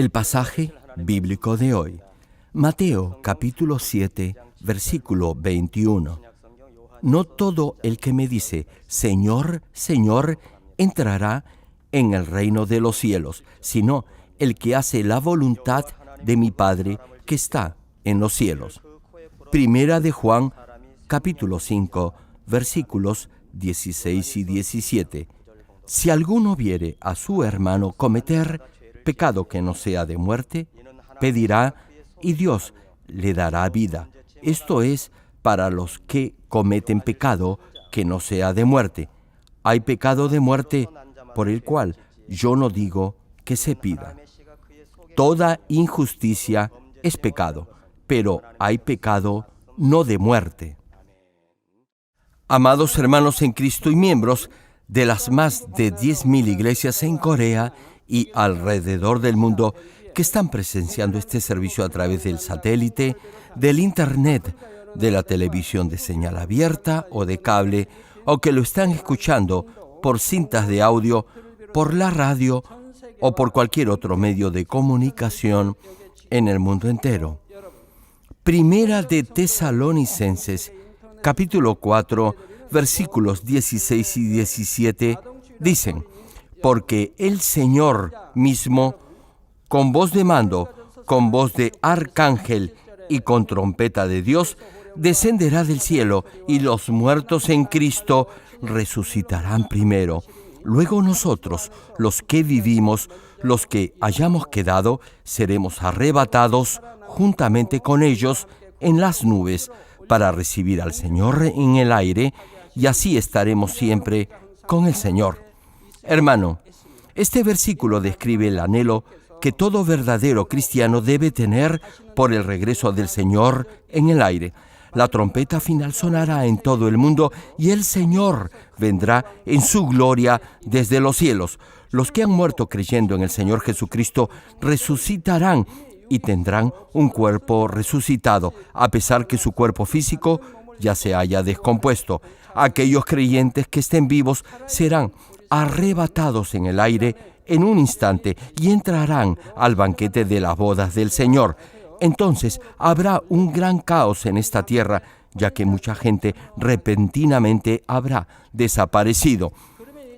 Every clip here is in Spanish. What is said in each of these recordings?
El pasaje bíblico de hoy, Mateo capítulo 7, versículo 21. No todo el que me dice, Señor, Señor, entrará en el reino de los cielos, sino el que hace la voluntad de mi Padre que está en los cielos. Primera de Juan, capítulo 5, versículos 16 y 17. Si alguno viere a su hermano cometer pecado que no sea de muerte, pedirá y Dios le dará vida. Esto es para los que cometen pecado que no sea de muerte. Hay pecado de muerte por el cual yo no digo que se pida. Toda injusticia es pecado, pero hay pecado no de muerte. Amados hermanos en Cristo y miembros de las más de 10.000 iglesias en Corea y alrededor del mundo que están presenciando este servicio a través del satélite, del internet, de la televisión de señal abierta o de cable, o que lo están escuchando por cintas de audio, por la radio o por cualquier otro medio de comunicación en el mundo entero. Primera de Tesalonicenses, capítulo 4, versículos 16 y 17, dicen: porque el Señor mismo, con voz de mando, con voz de arcángel y con trompeta de Dios, descenderá del cielo, y los muertos en Cristo resucitarán primero. Luego nosotros, los que vivimos, los que hayamos quedado, seremos arrebatados juntamente con ellos en las nubes para recibir al Señor en el aire, y así estaremos siempre con el Señor. Hermano, este versículo describe el anhelo que todo verdadero cristiano debe tener por el regreso del Señor en el aire. La trompeta final sonará en todo el mundo y el Señor vendrá en su gloria desde los cielos. Los que han muerto creyendo en el Señor Jesucristo resucitarán y tendrán un cuerpo resucitado, a pesar que su cuerpo físico ya se haya descompuesto. Aquellos creyentes que estén vivos serán arrebatados en el aire en un instante y entrarán al banquete de las bodas del Señor. Entonces habrá un gran caos en esta tierra, ya que mucha gente repentinamente habrá desaparecido.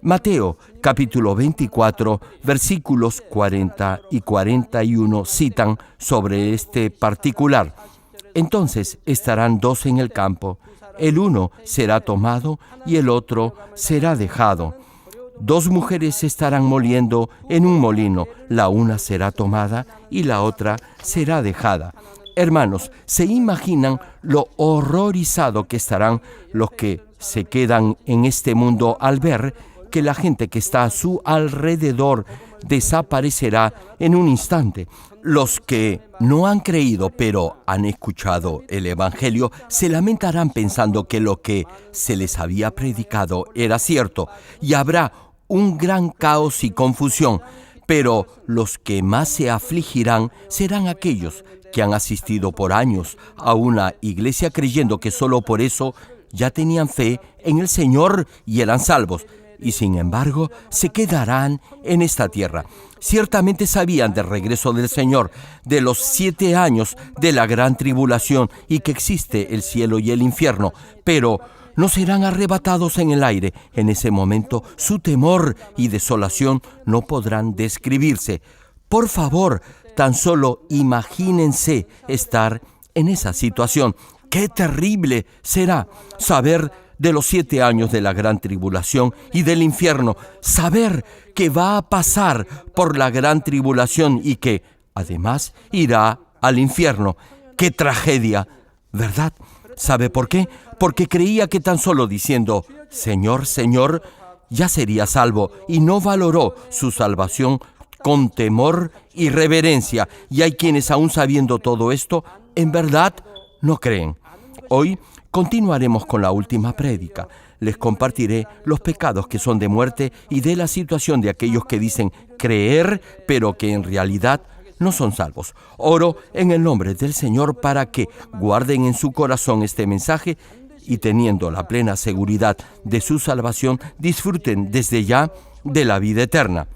Mateo, capítulo 24, versículos 40 y 41 citan sobre este particular. Entonces estarán dos en el campo, el uno será tomado y el otro será dejado. Dos mujeres estarán moliendo en un molino, la una será tomada y la otra será dejada. Hermanos, ¿se imaginan lo horrorizado que estarán los que se quedan en este mundo al ver que la gente que está a su alrededor desaparecerá en un instante? Los que no han creído pero han escuchado el Evangelio se lamentarán pensando que lo que se les había predicado era cierto, y habrá un gran caos y confusión, pero los que más se afligirán serán aquellos que han asistido por años a una iglesia creyendo que solo por eso ya tenían fe en el Señor y eran salvos, y sin embargo se quedarán en esta tierra. Ciertamente sabían del regreso del Señor, de los 7 años de la gran tribulación y que existe el cielo y el infierno, pero no serán arrebatados en el aire. En ese momento, su temor y desolación no podrán describirse. Por favor, tan solo imagínense estar en esa situación. ¡Qué terrible será saber de los 7 años de la gran tribulación y del infierno! Saber que va a pasar por la gran tribulación y que, además, irá al infierno. ¡Qué tragedia! ¿Verdad? ¿Sabe por qué? Porque creía que tan solo diciendo, Señor, Señor, ya sería salvo, y no valoró su salvación con temor y reverencia. Y hay quienes, aún sabiendo todo esto, en verdad no creen. Hoy continuaremos con la última prédica. Les compartiré los pecados que son de muerte y de la situación de aquellos que dicen creer, pero que en realidad no son salvos. Oro en el nombre del Señor para que guarden en su corazón este mensaje y, teniendo la plena seguridad de su salvación, disfruten desde ya de la vida eterna.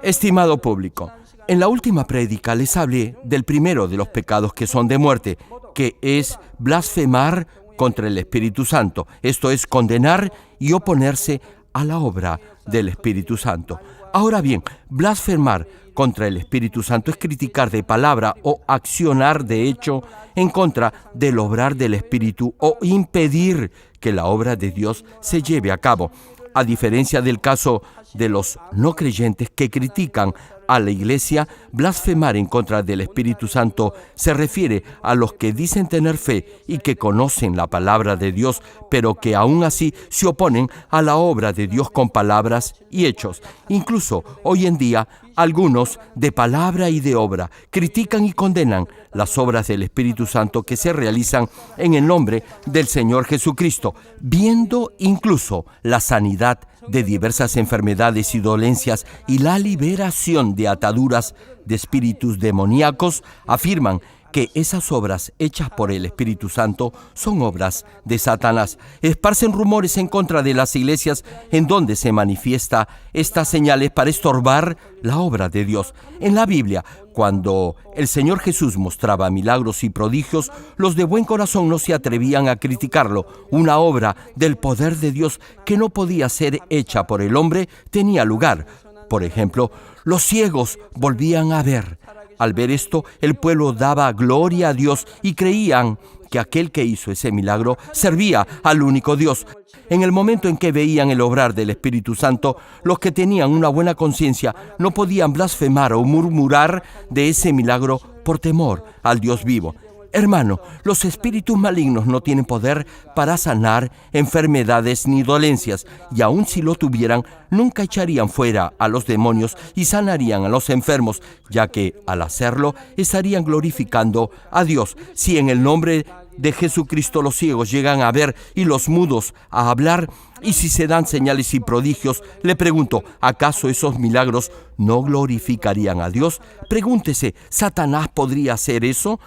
Estimado público, En la última prédica les hablé del primero de los pecados que son de muerte, que es blasfemar contra el Espíritu Santo. Esto es condenar y oponerse a la obra del Espíritu Santo. Ahora bien, blasfemar contra el Espíritu Santo es criticar de palabra o accionar de hecho en contra del obrar del Espíritu o impedir que la obra de Dios se lleve a cabo. A diferencia del caso de los no creyentes que critican a la Iglesia, blasfemar en contra del Espíritu Santo se refiere a los que dicen tener fe y que conocen la palabra de Dios, pero que aún así se oponen a la obra de Dios con palabras y hechos. Incluso hoy en día, algunos de palabra y de obra critican y condenan las obras del Espíritu Santo que se realizan en el nombre del Señor Jesucristo, viendo incluso la sanidad de diversas enfermedades y dolencias y la liberación de ataduras de espíritus demoníacos, afirman que esas obras hechas por el Espíritu Santo son obras de Satanás. Esparcen rumores en contra de las iglesias en donde se manifiesta estas señales para estorbar la obra de Dios. En la Biblia, cuando el Señor Jesús mostraba milagros y prodigios, los de buen corazón no se atrevían a criticarlo. Una obra del poder de Dios que no podía ser hecha por el hombre tenía lugar. Por ejemplo, los ciegos volvían a ver. Al ver esto, el pueblo daba gloria a Dios y creían que aquel que hizo ese milagro servía al único Dios. En el momento en que veían el obrar del Espíritu Santo, los que tenían una buena conciencia no podían blasfemar o murmurar de ese milagro por temor al Dios vivo. Hermano, los espíritus malignos no tienen poder para sanar enfermedades ni dolencias, y aun si lo tuvieran, nunca echarían fuera a los demonios y sanarían a los enfermos, ya que al hacerlo estarían glorificando a Dios. Si en el nombre de Jesucristo los ciegos llegan a ver y los mudos a hablar, y si se dan señales y prodigios, le pregunto, ¿acaso esos milagros no glorificarían a Dios? Pregúntese, ¿Satanás podría hacer eso?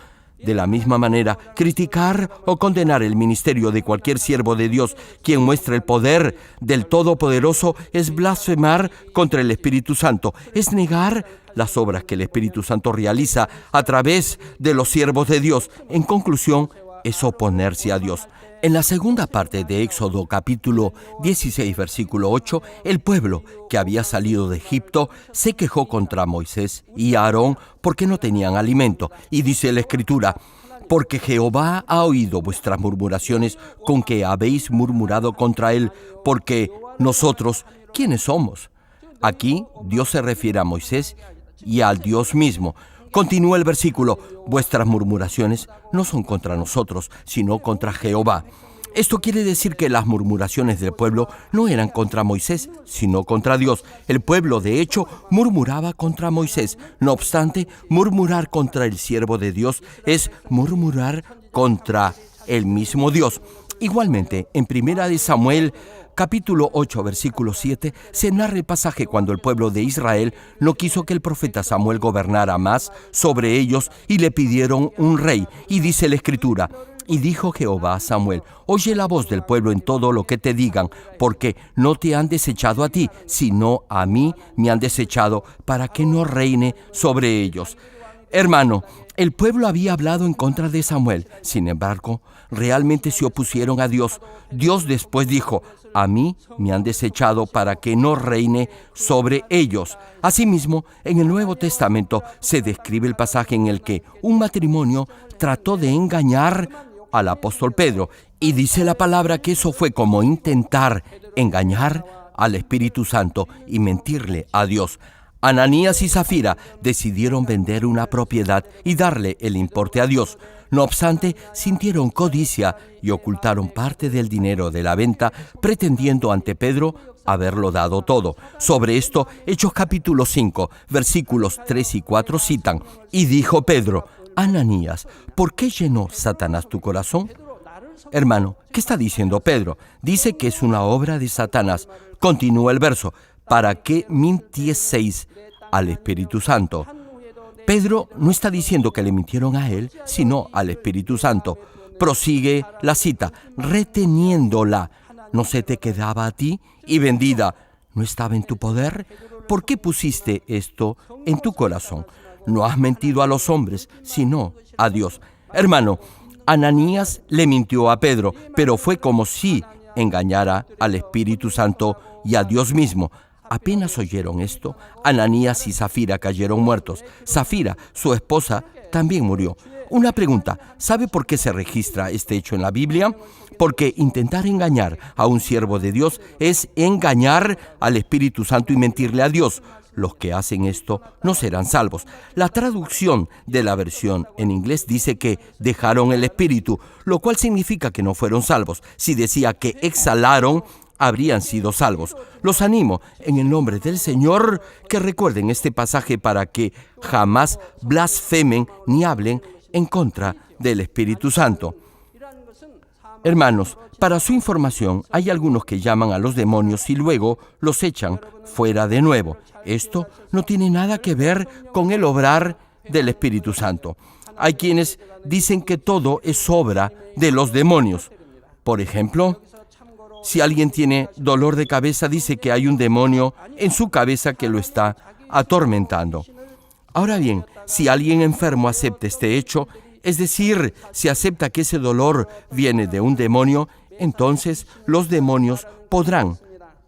De la misma manera, criticar o condenar el ministerio de cualquier siervo de Dios quien muestra el poder del Todopoderoso es blasfemar contra el Espíritu Santo, es negar las obras que el Espíritu Santo realiza a través de los siervos de Dios. En conclusión, es oponerse a Dios. En la segunda parte de Éxodo capítulo 16, versículo 8, el pueblo que había salido de Egipto se quejó contra Moisés y Aarón porque no tenían alimento. Y dice la Escritura, porque Jehová ha oído vuestras murmuraciones con que habéis murmurado contra él, porque nosotros, ¿quiénes somos? Aquí Dios se refiere a Moisés y al Dios mismo. Continúa el versículo, vuestras murmuraciones no son contra nosotros, sino contra Jehová. Esto quiere decir que las murmuraciones del pueblo no eran contra Moisés, sino contra Dios. El pueblo, de hecho, murmuraba contra Moisés. No obstante, murmurar contra el siervo de Dios es murmurar contra el mismo Dios. Igualmente, en 1 Samuel capítulo 8, versículo 7, se narra el pasaje cuando el pueblo de Israel no quiso que el profeta Samuel gobernara más sobre ellos y le pidieron un rey. Y dice la Escritura, y dijo Jehová a Samuel, oye la voz del pueblo en todo lo que te digan, porque no te han desechado a ti, sino a mí me han desechado para que no reine sobre ellos. Hermano, el pueblo había hablado en contra de Samuel. Sin embargo, realmente se opusieron a Dios. Dios después dijo, a mí me han desechado para que no reine sobre ellos. Asimismo, en el Nuevo Testamento se describe el pasaje en el que un matrimonio trató de engañar al apóstol Pedro. Y dice la palabra que eso fue como intentar engañar al Espíritu Santo y mentirle a Dios. Ananías y Zafira decidieron vender una propiedad y darle el importe a Dios. No obstante, sintieron codicia y ocultaron parte del dinero de la venta, pretendiendo ante Pedro haberlo dado todo. Sobre esto, Hechos capítulo 5, versículos 3 y 4 citan, y dijo Pedro, Ananías, ¿por qué llenó Satanás tu corazón? Hermano, ¿qué está diciendo Pedro? Dice que es una obra de Satanás. Continúa el verso, para que mintieseis al Espíritu Santo. Pedro no está diciendo que le mintieron a él, sino al Espíritu Santo. Prosigue la cita, reteniéndola. ¿No se te quedaba a ti y vendida? ¿No estaba en tu poder? ¿por qué pusiste esto en tu corazón? No has mentido a los hombres, sino a Dios. Hermano, Ananías le mintió a Pedro, pero fue como si engañara al Espíritu Santo y a Dios mismo. Apenas oyeron esto, Ananías y Zafira cayeron muertos. Zafira, su esposa, también murió. Una pregunta, ¿sabe por qué se registra este hecho en la Biblia? Porque intentar engañar a un siervo de Dios es engañar al Espíritu Santo y mentirle a Dios. Los que hacen esto no serán salvos. La traducción de la versión en inglés dice que dejaron el Espíritu, lo cual significa que no fueron salvos. Si decía que exhalaron, habrían sido salvos. Los animo, en el nombre del Señor, que recuerden este pasaje para que jamás blasfemen ni hablen en contra del Espíritu Santo. Hermanos, para su información, hay algunos que llaman a los demonios y luego los echan fuera de nuevo. Esto no tiene nada que ver con el obrar del Espíritu Santo. Hay quienes dicen que todo es obra de los demonios. Por ejemplo, si alguien tiene dolor de cabeza, dice que hay un demonio en su cabeza que lo está atormentando. Ahora bien, si alguien enfermo acepta este hecho, es decir, si acepta que ese dolor viene de un demonio, entonces los demonios podrán,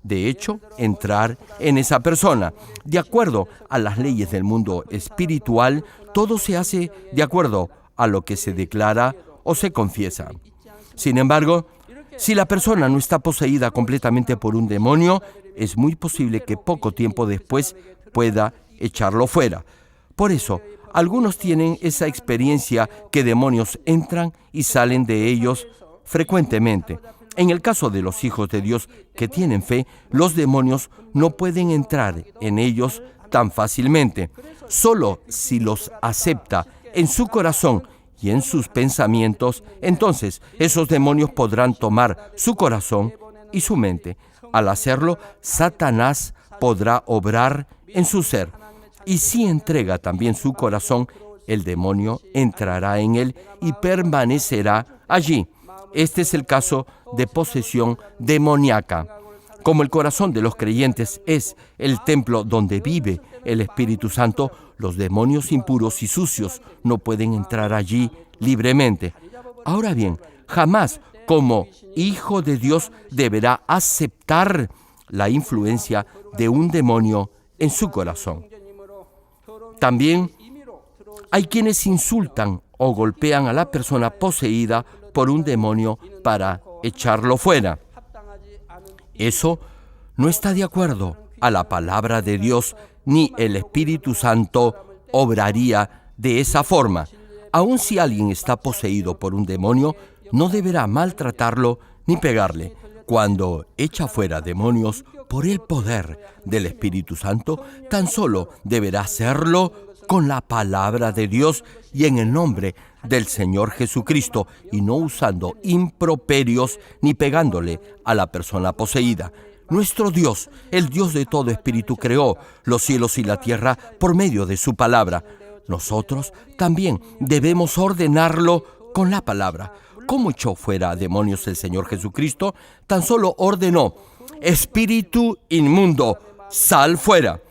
de hecho, entrar en esa persona. De acuerdo a las leyes del mundo espiritual, todo se hace de acuerdo a lo que se declara o se confiesa. Sin embargo, si la persona no está poseída completamente por un demonio, es muy posible que poco tiempo después pueda echarlo fuera. Por eso, algunos tienen esa experiencia que demonios entran y salen de ellos frecuentemente. En el caso de los hijos de Dios que tienen fe, los demonios no pueden entrar en ellos tan fácilmente. Solo si los acepta en su corazón y en sus pensamientos, entonces esos demonios podrán tomar su corazón y su mente. Al hacerlo, Satanás podrá obrar en su ser. Y si entrega también su corazón, el demonio entrará en él y permanecerá allí. Este es el caso de posesión demoníaca. Como el corazón de los creyentes es el templo donde vive el Espíritu Santo, los demonios impuros y sucios no pueden entrar allí libremente. Ahora bien, jamás como hijo de Dios deberá aceptar la influencia de un demonio en su corazón. También hay quienes insultan o golpean a la persona poseída por un demonio para echarlo fuera. Eso no está de acuerdo a la palabra de Dios, ni el Espíritu Santo obraría de esa forma. Aun si alguien está poseído por un demonio, no deberá maltratarlo ni pegarle. Cuando echa fuera demonios por el poder del Espíritu Santo, tan solo deberá hacerlo con la palabra de Dios y en el nombre del Señor Jesucristo, y no usando improperios ni pegándole a la persona poseída. Nuestro Dios, el Dios de todo espíritu, creó los cielos y la tierra por medio de su palabra. Nosotros también debemos ordenarlo con la palabra. ¿Cómo echó fuera a demonios el Señor Jesucristo? Tan solo ordenó: espíritu inmundo, sal fuera.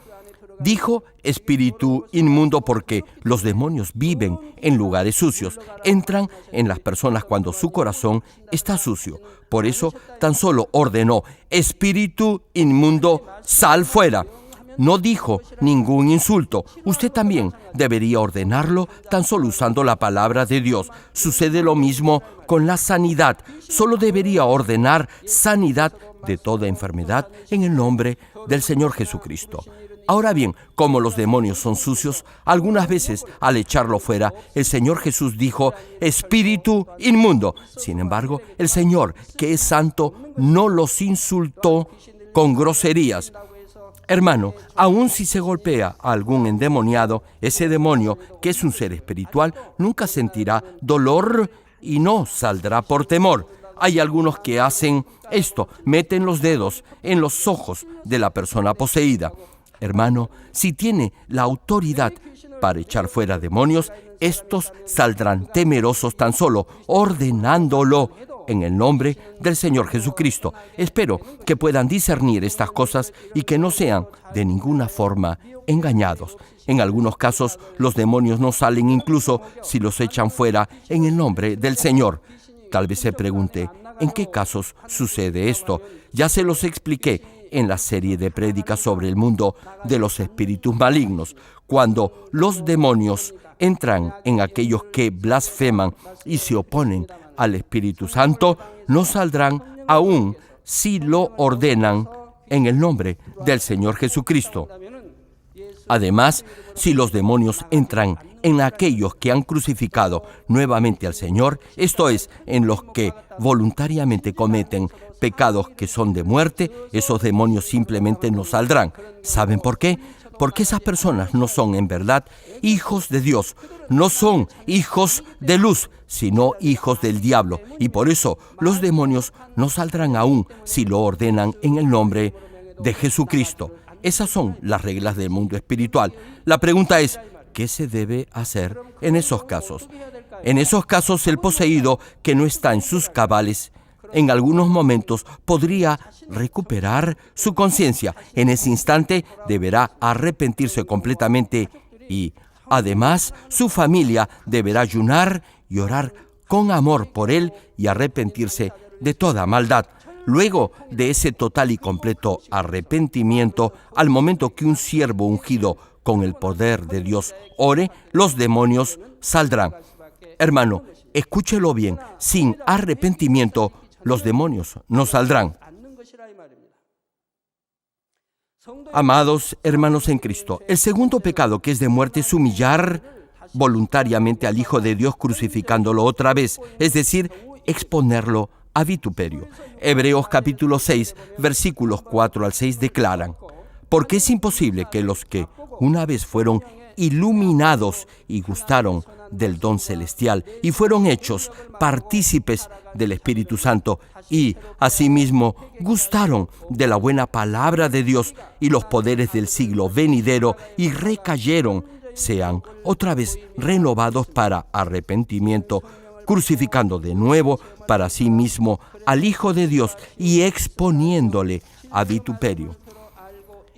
Dijo espíritu inmundo porque los demonios viven en lugares sucios. Entran en las personas cuando su corazón está sucio. Por eso tan solo ordenó: espíritu inmundo, sal fuera. No dijo ningún insulto. Usted también debería ordenarlo tan solo usando la palabra de Dios. Sucede lo mismo con la sanidad. Solo debería ordenar sanidad de toda enfermedad en el nombre del Señor Jesucristo. Ahora bien, como los demonios son sucios, algunas veces al echarlo fuera, el Señor Jesús dijo: espíritu inmundo. Sin embargo, el Señor, que es santo, no los insultó con groserías. Hermano, aun si se golpea a algún endemoniado, ese demonio, que es un ser espiritual, nunca sentirá dolor y no saldrá por temor. Hay algunos que hacen esto: meten los dedos en los ojos de la persona poseída. Hermano, si tiene la autoridad para echar fuera demonios, estos saldrán temerosos tan solo ordenándolo en el nombre del Señor Jesucristo. Espero que puedan discernir estas cosas y que no sean de ninguna forma engañados. En algunos casos, los demonios no salen incluso si los echan fuera en el nombre del Señor. Tal vez se pregunte, ¿en qué casos sucede esto? Ya se los expliqué en la serie de prédicas sobre el mundo de los espíritus malignos. Cuando los demonios entran en aquellos que blasfeman y se oponen al Espíritu Santo, no saldrán aún si lo ordenan en el nombre del Señor Jesucristo. Además, si los demonios entran en aquellos que han crucificado nuevamente al Señor, esto es, en los que voluntariamente cometen pecados que son de muerte, esos demonios simplemente no saldrán. ¿Saben por qué? Porque esas personas no son en verdad hijos de Dios, no son hijos de luz, sino hijos del diablo. Y por eso los demonios no saldrán aún si lo ordenan en el nombre de Jesucristo. Esas son las reglas del mundo espiritual. La pregunta es, ¿qué se debe hacer en esos casos? En esos casos, el poseído que no está en sus cabales, en algunos momentos podría recuperar su conciencia. En ese instante deberá arrepentirse completamente y, además, su familia deberá ayunar y orar con amor por él y arrepentirse de toda maldad. Luego de ese total y completo arrepentimiento, al momento que un siervo ungido con el poder de Dios ore, los demonios saldrán. Hermano, escúchelo bien, sin arrepentimiento, los demonios no saldrán. Amados hermanos en Cristo, el segundo pecado, que es de muerte, es humillar voluntariamente al Hijo de Dios crucificándolo otra vez, es decir, exponerlo a vituperio. Hebreos capítulo 6, versículos 4 al 6 declaran: porque es imposible que los que una vez fueron iluminados y gustaron del don celestial y fueron hechos partícipes del Espíritu Santo y asimismo gustaron de la buena palabra de Dios y los poderes del siglo venidero y recayeron, sean otra vez renovados para arrepentimiento, crucificando de nuevo para sí mismo al Hijo de Dios y exponiéndole a vituperio.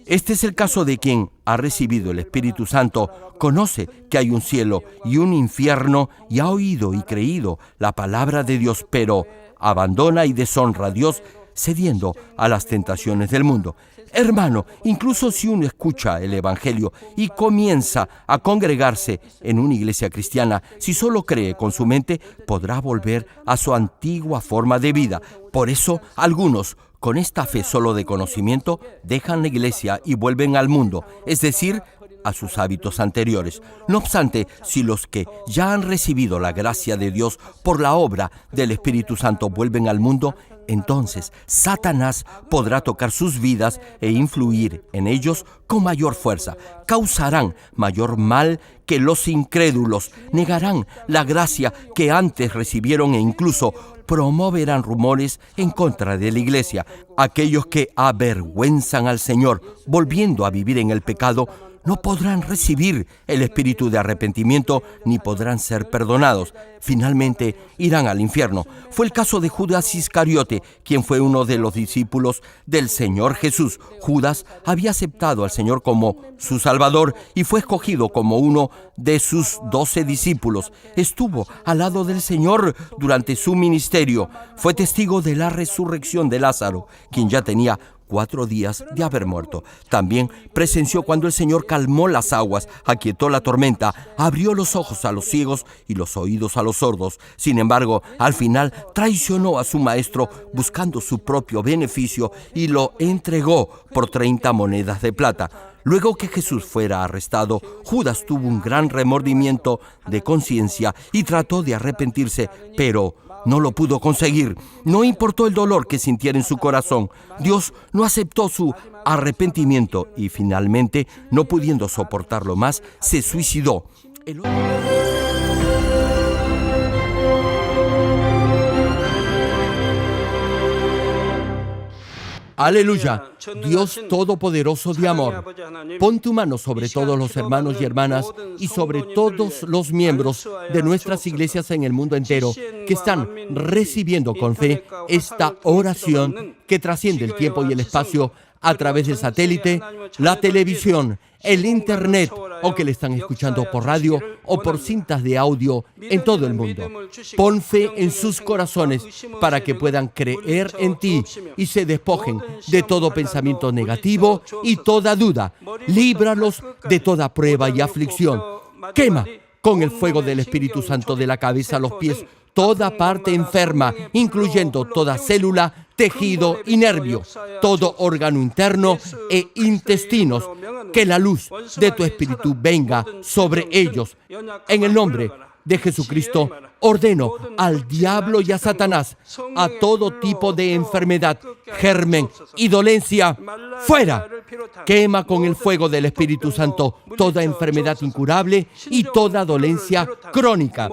Este es el caso de quien ha recibido el Espíritu Santo, conoce que hay un cielo y un infierno y ha oído y creído la palabra de Dios, pero abandona y deshonra a Dios cediendo a las tentaciones del mundo. Hermano, incluso si uno escucha el Evangelio y comienza a congregarse en una iglesia cristiana, si solo cree con su mente, podrá volver a su antigua forma de vida. Por eso, algunos, con esta fe solo de conocimiento, dejan la iglesia y vuelven al mundo, es decir, a sus hábitos anteriores. No obstante, si los que ya han recibido la gracia de Dios por la obra del Espíritu Santo vuelven al mundo, entonces Satanás podrá tocar sus vidas e influir en ellos con mayor fuerza. Causarán mayor mal que los incrédulos, negarán la gracia que antes recibieron e incluso promoverán rumores en contra de la iglesia. Aquellos que avergüenzan al Señor volviendo a vivir en el pecado no podrán recibir el espíritu de arrepentimiento ni podrán ser perdonados. Finalmente irán al infierno. Fue el caso de Judas Iscariote, quien fue uno de los discípulos del Señor Jesús. Judas había aceptado al Señor como su Salvador y fue escogido como uno de sus 12 discípulos. Estuvo al lado del Señor durante su ministerio. Fue testigo de la resurrección de Lázaro, quien ya tenía 4 días de haber muerto. También presenció cuando el Señor calmó las aguas, aquietó la tormenta, abrió los ojos a los ciegos y los oídos a los sordos. Sin embargo, al final traicionó a su maestro buscando su propio beneficio y lo entregó por 30 monedas de plata. Luego que Jesús fuera arrestado, Judas tuvo un gran remordimiento de conciencia y trató de arrepentirse, pero no lo pudo conseguir. No importó el dolor que sintiera en su corazón. Dios no aceptó su arrepentimiento y finalmente, no pudiendo soportarlo más, se suicidó. Aleluya, Dios Todopoderoso de amor, pon tu mano sobre todos los hermanos y hermanas y sobre todos los miembros de nuestras iglesias en el mundo entero que están recibiendo con fe esta oración que trasciende el tiempo y el espacio a través del satélite, la televisión, el internet o que le están escuchando por radio o por cintas de audio en todo el mundo. Pon fe en sus corazones para que puedan creer en ti y se despojen de todo pensamiento negativo y toda duda. Líbralos de toda prueba y aflicción. Quema con el fuego del Espíritu Santo de la cabeza a los pies toda parte enferma, incluyendo toda célula, tejido y nervio, todo órgano interno e intestinos. Que la luz de tu Espíritu venga sobre ellos. En el nombre de Jesucristo, ordeno al diablo y a Satanás, a todo tipo de enfermedad, germen y dolencia, fuera. Quema con el fuego del Espíritu Santo toda enfermedad incurable y toda dolencia crónica.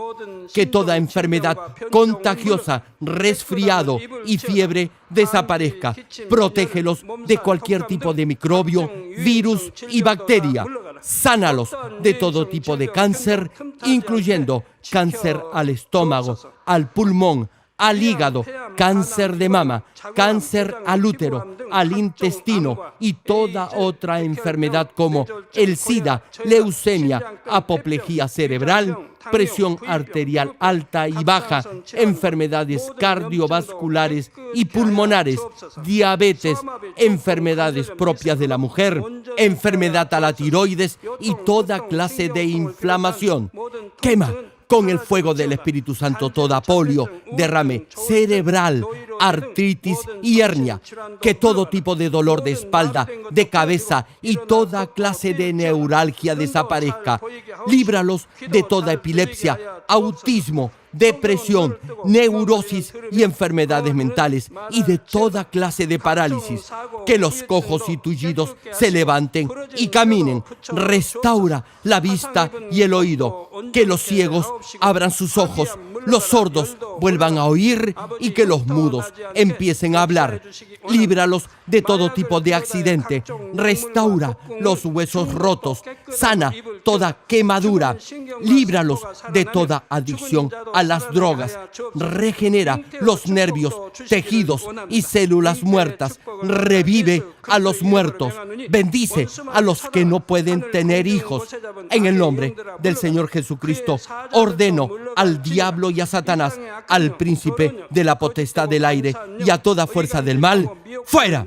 Que toda enfermedad contagiosa, resfriado y fiebre desaparezca. Protégelos de cualquier tipo de microbio, virus y bacteria. Sánalos de todo tipo de cáncer, incluyendo cáncer al estómago, al pulmón, al hígado, cáncer de mama, cáncer al útero, al intestino y toda otra enfermedad como el SIDA, leucemia, apoplejía cerebral, presión arterial alta y baja, enfermedades cardiovasculares y pulmonares, diabetes, enfermedades propias de la mujer, enfermedad a la tiroides y toda clase de inflamación. Quema con el fuego del Espíritu Santo toda polio, derrame cerebral, artritis y hernia. Que todo tipo de dolor de espalda, de cabeza y toda clase de neuralgia desaparezca. Líbralos de toda epilepsia, autismo, depresión, neurosis y enfermedades mentales y de toda clase de parálisis. Que los cojos y tullidos se levanten y caminen. Restaura la vista y el oído. Que los ciegos abran sus ojos, los sordos vuelvan a oír y que los mudos empiecen a hablar. Líbralos de todo tipo de accidente. Restaura los huesos rotos. Sana toda quemadura. Líbralos de toda adicción a las drogas. Regenera los nervios, tejidos y células muertas. Revive a los muertos. Bendice a los que no pueden tener hijos. En el nombre del Señor Jesucristo, ordeno al diablo y a Satanás, al príncipe de la potestad del aire y a toda fuerza del mal, fuera.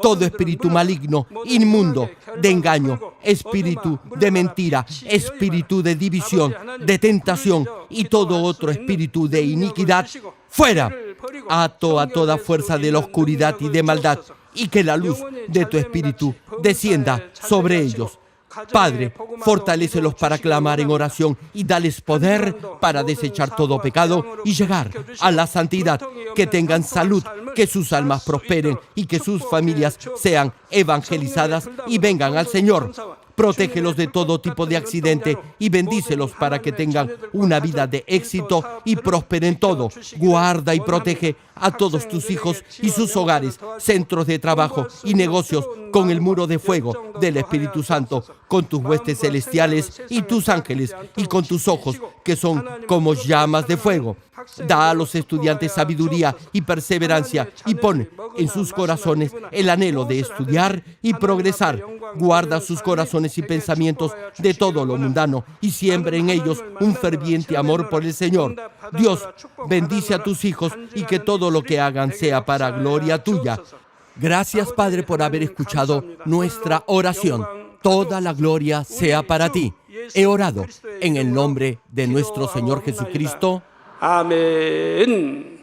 Todo espíritu maligno, inmundo, de engaño, espíritu de mentira, espíritu de división, de tentación y todo otro espíritu de iniquidad, fuera. Ato a toda fuerza de la oscuridad y de maldad y que la luz de tu espíritu descienda sobre ellos. Padre, fortalécelos para clamar en oración y dales poder para desechar todo pecado y llegar a la santidad. Que tengan salud, que sus almas prosperen y que sus familias sean evangelizadas y vengan al Señor. Protégelos de todo tipo de accidente y bendícelos para que tengan una vida de éxito y prosperen todo. Guarda y protege a todos tus hijos y sus hogares, centros de trabajo y negocios con el muro de fuego del Espíritu Santo, con tus huestes celestiales y tus ángeles y con tus ojos que son como llamas de fuego. Da a los estudiantes sabiduría y perseverancia y pon en sus corazones el anhelo de estudiar y progresar. Guarda sus corazones y pensamientos de todo lo mundano y siembra en ellos un ferviente amor por el Señor. Dios, bendice a tus hijos y que todo lo que hagan sea para gloria tuya. Gracias, Padre, por haber escuchado nuestra oración. Toda la gloria sea para ti. He orado en el nombre de nuestro Señor Jesucristo. 아멘.